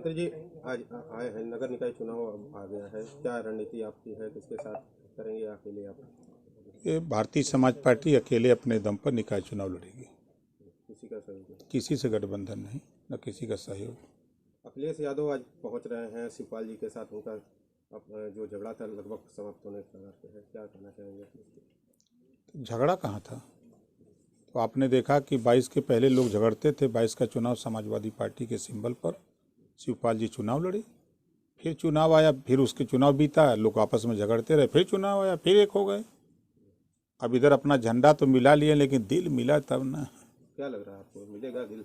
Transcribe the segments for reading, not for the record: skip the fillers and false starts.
मंत्री जी आज आए हैं, नगर निकाय चुनाव अब आ गया है, क्या रणनीति आपकी है, किसके साथ करेंगे या अकेले आप? ये भारतीय समाज पार्टी अकेले अपने दम पर निकाय चुनाव लड़ेगी। किसी का सहयोग? किसी से गठबंधन नहीं, न किसी का सहयोग। अखिलेश यादव आज पहुंच रहे हैं शिवपाल जी के साथ, उनका अब जो झगड़ा था लगभग समाप्त होने के कगार पे है, क्या कहना चाहेंगे? झगड़ा कहाँ था? तो आपने देखा कि 22 के पहले लोग झगड़ते थे। 22 का चुनाव समाजवादी पार्टी के सिंबल पर शिवपाल जी चुनाव लड़े, फिर चुनाव आया, फिर उसके चुनाव बीता, लोग आपस में झगड़ते रहे, फिर चुनाव आया, फिर एक हो गए। अब इधर अपना झंडा तो मिला लिए, लेकिन दिल मिला तब ना। क्या लग रहा है आपको, मिलेगा दिल?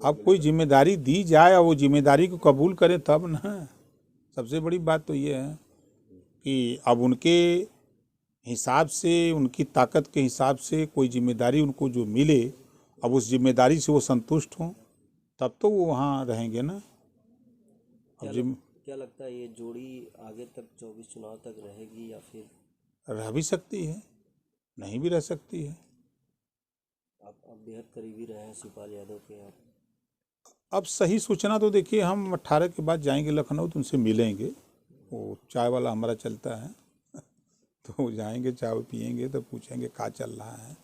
अब कोई जिम्मेदारी दी जाए और वो जिम्मेदारी को कबूल करे तब ना। सबसे बड़ी बात तो ये है कि अब उनके हिसाब से, उनकी ताकत के हिसाब से कोई जिम्मेदारी उनको जो मिले, अब उस जिम्मेदारी से वो संतुष्ट हों, तब तो वो वहाँ रहेंगे ना। अब क्या लगता है ये जोड़ी आगे तक 24 चुनाव तक रहेगी या फिर रह भी सकती है, नहीं भी रह सकती है। आप बेहद करीबी रहे हैं शिवपाल यादव के आप? अब सही सूचना तो देखिए, हम 18 के बाद जाएंगे लखनऊ, तो उनसे मिलेंगे। वो चाय वाला हमारा चलता है तो जाएंगे, चाय पियेंगे, तो पूछेंगे क्या चल रहा है,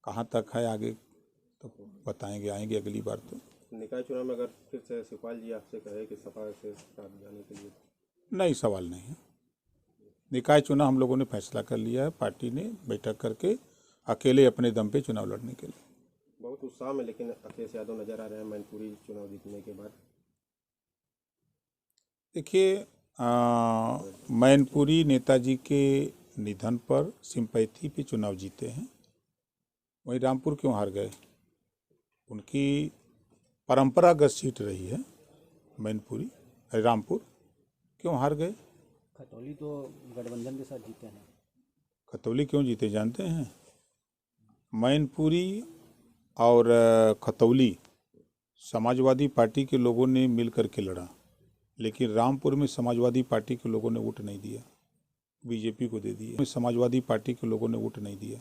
कहाँ तक है आगे, तो बताएंगे। आएंगे अगली बार तो। निकाय चुनाव में अगर फिर से शिवपाल जी आपसे कहे कि सपा से साथ जाने के लिए? नहीं, सवाल नहीं है। निकाय चुनाव हम लोगों ने फैसला कर लिया है, पार्टी ने बैठक करके, अकेले अपने दम पे चुनाव लड़ने के लिए। बहुत उत्साह में लेकिन अखिलेश यादव नजर आ रहे हैं मैनपुरी चुनाव जीतने के बाद। देखिए, मैनपुरी नेताजी के निधन पर सिंपैथी पे चुनाव जीते हैं। वहीं रामपुर क्यों हार गए? उनकी परंपरागत सीट रही है मैनपुरी, रामपुर, क्यों हार गए? खतौली तो गठबंधन के साथ जीते हैं। खतौली क्यों जीते जानते हैं? मैनपुरी और खतौली समाजवादी पार्टी के लोगों ने मिल करके लड़ा, लेकिन रामपुर में समाजवादी पार्टी के लोगों ने वोट नहीं दिया, बीजेपी को दे दिए। समाजवादी पार्टी के लोगों ने वोट नहीं दिया,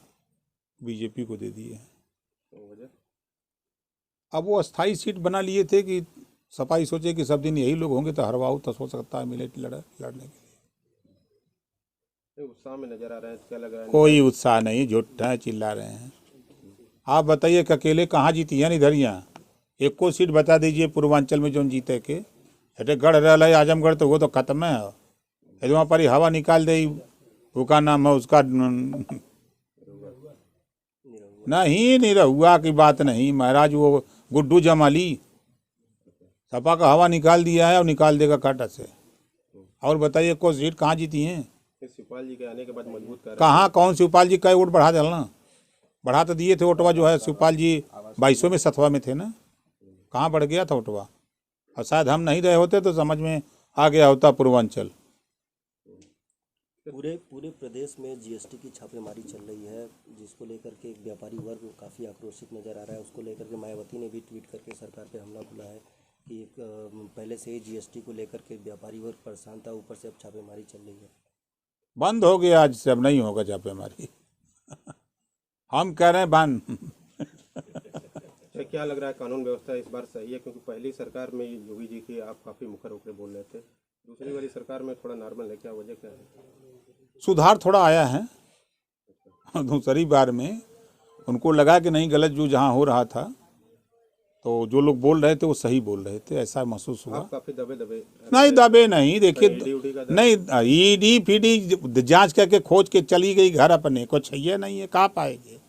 बीजेपी को दे दिए। अब वो अस्थाई सीट बना लिए थे कि सपा ही सोचे कि सब दिन यही लोग होंगे तो हरवाऊ तो हो सकता है मिले लड़ने के लिए। उत्साह में नजर आ रहे हैं, क्या लग रहा है? कोई उत्साह नहीं, झूठा चिल्ला रहे हैं। आप बताइए कि अकेले कहाँ जीती है? इधर यहाँ एक को सीट बता दीजिए पूर्वांचल में जो जीते के। अरे गढ़ रहा है आजमगढ़, तो वो तो खत्म है। यदि वहाँ पर ही हवा निकाल दे, वो का नाम है उसका, नहीं निरहुआ की बात नहीं महाराज, वो गुड्डू जमाली सपा का हवा निकाल दिया है और निकाल देगा काटा से। और बताइए को सीट कहाँ जीती हैं? शिवपाल जी के आने के बाद मजबूत कर कहाँ, कौन शिवपाल जी का वोट बढ़ा डालना? बढ़ा तो दिए थे वोटवा, जो है शिवपाल जी 2200 में 7वां में थे ना, कहाँ बढ़ गया था वोटवा? और शायद हम नहीं रहे होते तो समझ में आ गया होता पूर्वांचल। पूरे प्रदेश में जीएसटी की छापेमारी चल रही है, जिसको लेकर के एक व्यापारी वर्ग काफ़ी आक्रोशित नजर आ रहा है। उसको लेकर के मायावती ने भी ट्वीट करके सरकार पे हमला बोला है कि पहले से ही जीएसटी को लेकर के व्यापारी वर्ग परेशान था, ऊपर से अब छापेमारी चल रही है। बंद हो गया आज से, अब नहीं होगा छापेमारी हम कह रहे हैं बंद क्या लग रहा है कानून व्यवस्था इस बार सही है? क्योंकि पहली सरकार में योगी जी की आप काफ़ी मुखर होकर बोल रहे थे, दूसरी वाली सरकार में थोड़ा नॉर्मल है, क्या वजह क्या है? सुधार थोड़ा आया है। दूसरी बार में उनको लगा कि नहीं, गलत जो जहाँ हो रहा था, तो जो लोग बोल रहे थे वो सही बोल रहे थे, ऐसा महसूस हुआ। काफ़ी दबे नहीं, दबे नहीं, देखिए नहीं, ईडी फीडी जांच करके खोज के चली गई घर अपने को, छैया नहीं है, कहाँ पाएंगे?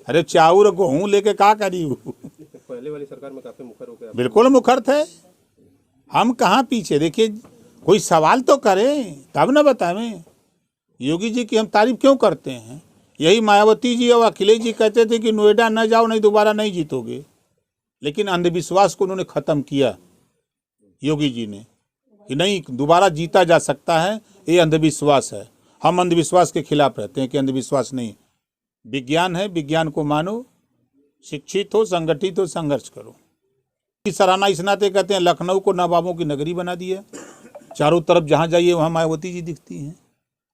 अरे चाउर गेहूँ लेके क्या करी? पहले वाली सरकार में काफ़ी मुखर हो गया। बिल्कुल मुखर थे हम, कहाँ पीछे? देखिए कोई सवाल तो करें तब ना बतावें। योगी जी की हम तारीफ क्यों करते हैं? यही मायावती जी और अखिलेश जी कहते थे कि नोएडा न जाओ, नहीं दोबारा नहीं जीतोगे, लेकिन अंधविश्वास को उन्होंने ख़त्म किया योगी जी ने, कि नहीं दोबारा जीता जा सकता है, ये अंधविश्वास है। हम अंधविश्वास के खिलाफ रहते हैं कि अंधविश्वास नहीं, विज्ञान है, विज्ञान को मानो, शिक्षित हो, संगठित हो, संघर्ष करो। सराहना इस नाते कहते हैं, लखनऊ को नवाबों की नगरी बना दिया, चारों तरफ जहाँ जाइए वहाँ मायावती जी दिखती हैं।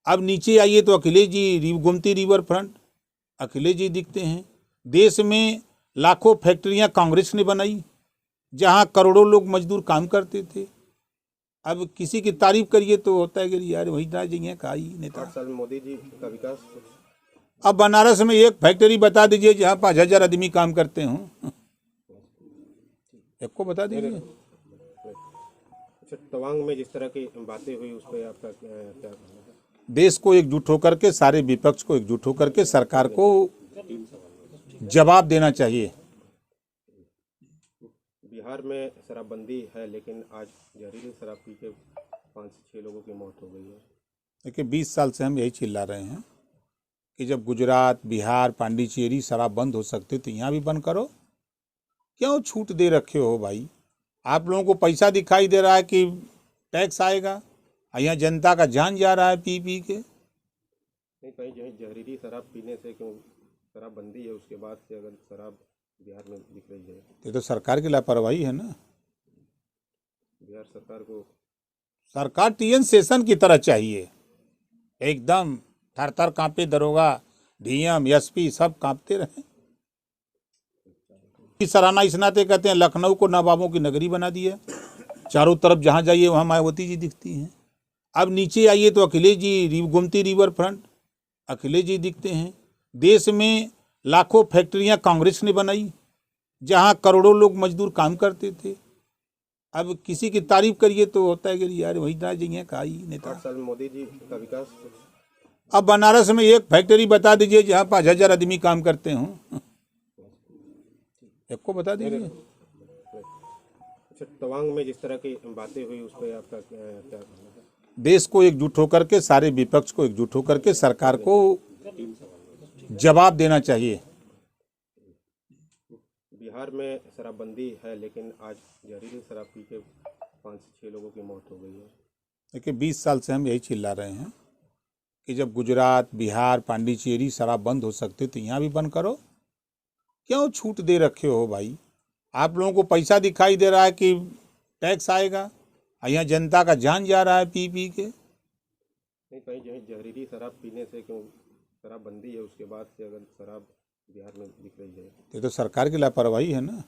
अब नीचे आइए तो अखिलेश जी, गोमती रिवर फ्रंट अखिलेश जी दिखते हैं। देश में लाखों फैक्ट्रियां कांग्रेस ने बनाई, जहाँ करोड़ों लोग मजदूर काम करते थे। अब किसी की तारीफ करिए तो होता है कि यार वही ना जाइए का ही नेता। 8 साल में मोदी जी का विकास। अब बनारस में एक फैक्ट्री बता दीजिए जहाँ 5,000 आदमी काम करते हों, एक को बता दीजिए। अच्छा, तवांग में जिस तरह की बातें हुई उस पर आपका क्या कहना है? देश को एकजुट होकर के, सारे विपक्ष को एकजुट होकर के सरकार को जवाब देना चाहिए। बिहार में शराबबंदी है लेकिन आज जहरीली शराब पी के 5-6 लोगों की मौत हो गई है। देखिए 20 साल से हम यही चिल्ला रहे हैं कि जब गुजरात, बिहार, पांडिचेरी शराब बंद हो सकते तो यहाँ भी बंद करो। क्यों छूट दे रखे हो भाई? आप लोगों को पैसा दिखाई दे रहा है कि टैक्स आएगा, यहाँ जनता का जान जा रहा है पी पी के। नहीं, कहीं जहरीली शराब पीने से, क्यों शराबबंदी है उसके बाद से अगर शराब बिहार में बिक रही है, ये तो सरकार की लापरवाही है ना। बिहार सरकार को सरकार टीएन सेशन की तरह चाहिए, एकदम थर थर कांपे दरोगा, डीएम, एसपी सब कांपते रहे। सराहना इस नाते कहते हैं लखनऊ को नवाबों की नगरी बना दिया, चारों तरफ जहाँ जाइए वहाँ मायावती जी दिखती हैं। अब नीचे आइए तो अखिलेश जी, गोमती रिवर फ्रंट, अखिलेश जी दिखते हैं। देश में लाखों फैक्ट्रियां कांग्रेस ने बनाई जहां करोड़ों लोग मजदूर काम करते थे। अब किसी की तारीफ करिए तो होता है कि यार वही ना जाइए का ही नेता। 8 साल में मोदी जी का विकास। अब बनारस में एक फैक्ट्री बता दीजिए जहां 5,000 आदमी काम करते हों, एक को बता दीजिए। अच्छा, तवांग में जिस तरह की बातें हुई उस पर आपका क्या कहना है? देश को एकजुट होकर के, सारे विपक्ष को एकजुट होकर के सरकार को जवाब देना चाहिए। बिहार में शराबबंदी है लेकिन आज जहरीली शराब पी के 5-6 लोगों की मौत हो गई है। देखिए 20 साल से हम यही चिल्ला रहे हैं कि जब गुजरात, बिहार, पांडिचेरी शराब बंद हो सकते तो यहाँ भी बंद करो। क्यों छूट दे रखे हो भाई? आप लोगों को पैसा दिखाई दे रहा है कि टैक्स आएगा, यहाँ जनता का जान जा रहा है पी पी के। नहीं, कहीं जहरीली शराब पीने से, क्यों शराबबंदी है उसके बाद से अगर शराब बिहार में बिक रही है, ये तो सरकार की लापरवाही है ना।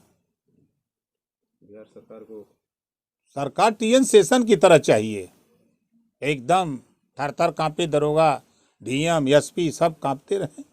बिहार सरकार को सरकार टीएन सेशन की तरह चाहिए, एकदम थर थर कांपे दरोगा, डीएम, एसपी सब कांपते रहे।